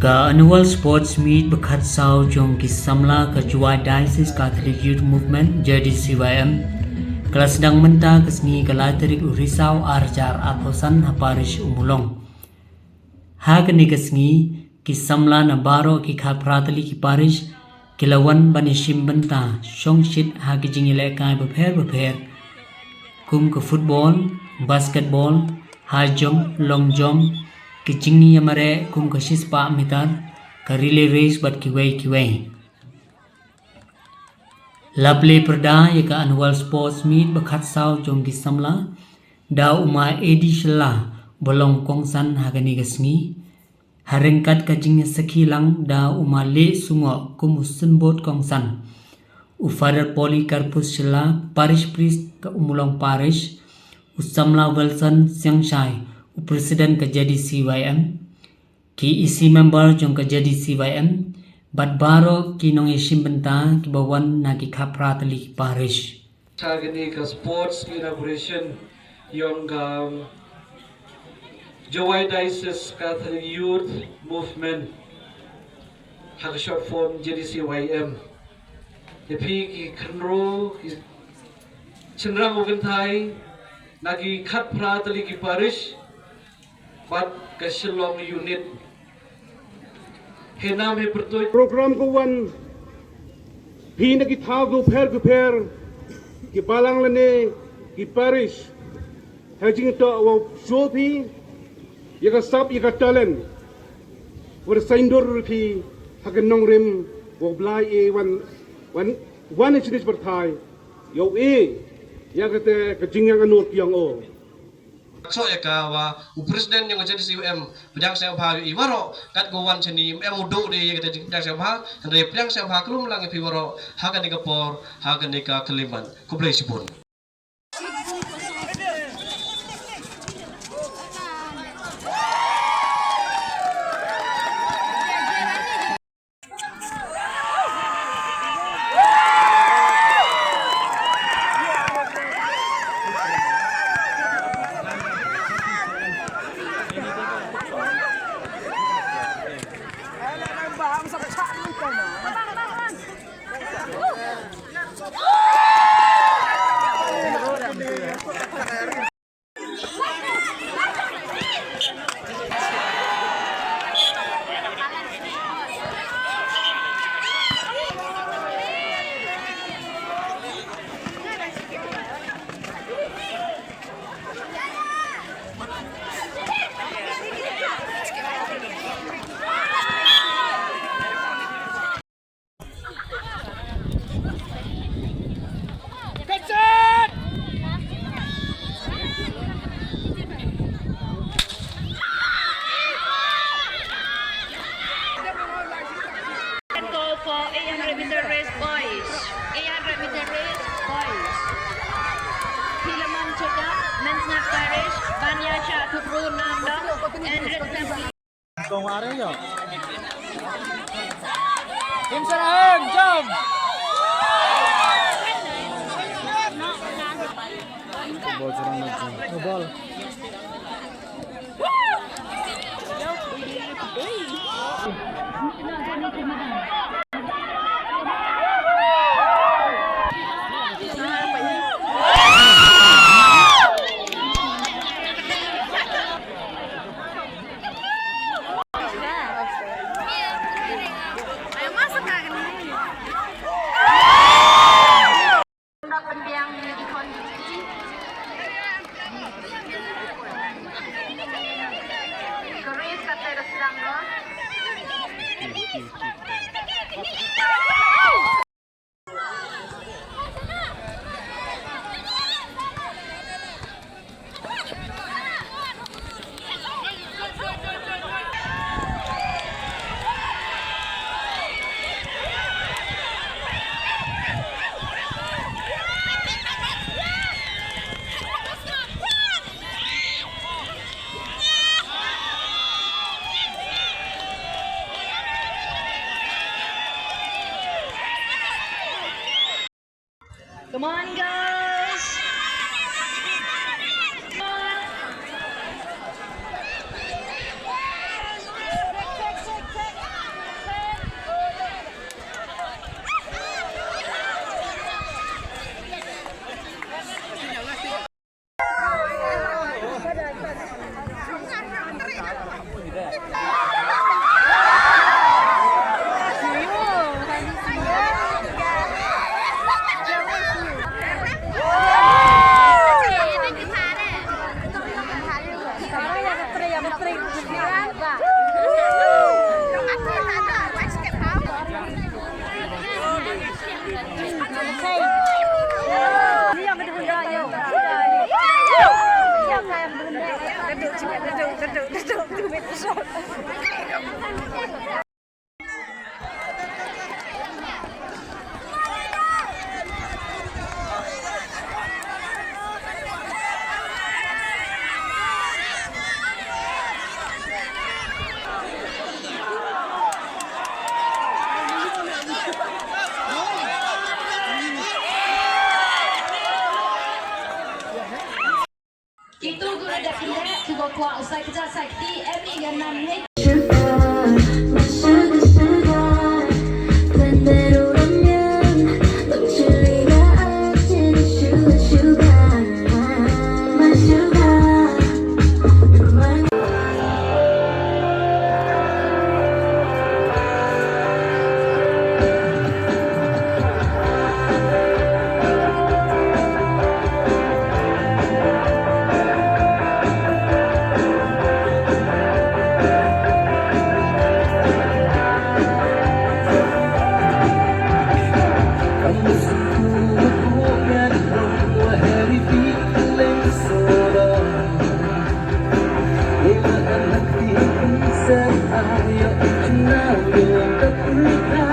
Ka annual sports meet berkat sau jong ki samla Ketua Diocese Catholic Youth Movement JDCYM kelas sedang menta kesni kalaterik Risau Arjar Atosan Haparish Umulong. Hagani kesni ki samla na baro ki khat pratali ki parish kilawan banishim benta shongshit hagi jingile kai beper kum ke football, basketball, high jump, long jump, ke jingni yamare kum ke shispa mitar ke relay race bat kiwai. Lable perda ya ke annual sports meet berkat sau jong ki samla da uma edi shela bolong kongsan hagani kesni haringkat ke jingni sekilang da uma le sungo kum usunbot kongsan Father Polycarpus Shela, Parish Priest ke Umulong Parish, Usamla Wilson Siangshai, President ke JDCYM, ki isi member jong ke JDCYM, bat baro ki nong ishim benta ki bawan na ki kapratali parish. Sagani ke sports inauguration yung Jowai Diocese Catholic Youth Movement, hak short form JDCYM. Tapi ki kanro cenderang ugentai nagi khat pratali ki parish bat ke Shillong unit henam he pertoi program ko wan nagi thaw guper ki balang lene ki parish hajing to wa shopi yaga sap yaga talent wer saindor phi haganong rim wo blai e wan is berthai yo e ya kate kejingang anur yang o so ya wa presiden yang jadi CUM pedang saya pha iwaro kat gowan chani mudo de ya kate pedang saya pha andre pedang saya pha klum lang iwaro hagan ka por hagan ka keliman kublai sipun. Kong are yo. Tim Sarahan, jom. Bol serang lagi. Bol. Come on, guys! Sektor Sakti M36H sugar, sugar, 반대로라면 놓칠 리가 없지 sugar, sugar, my sugar, my Tidak, tidak, tidak,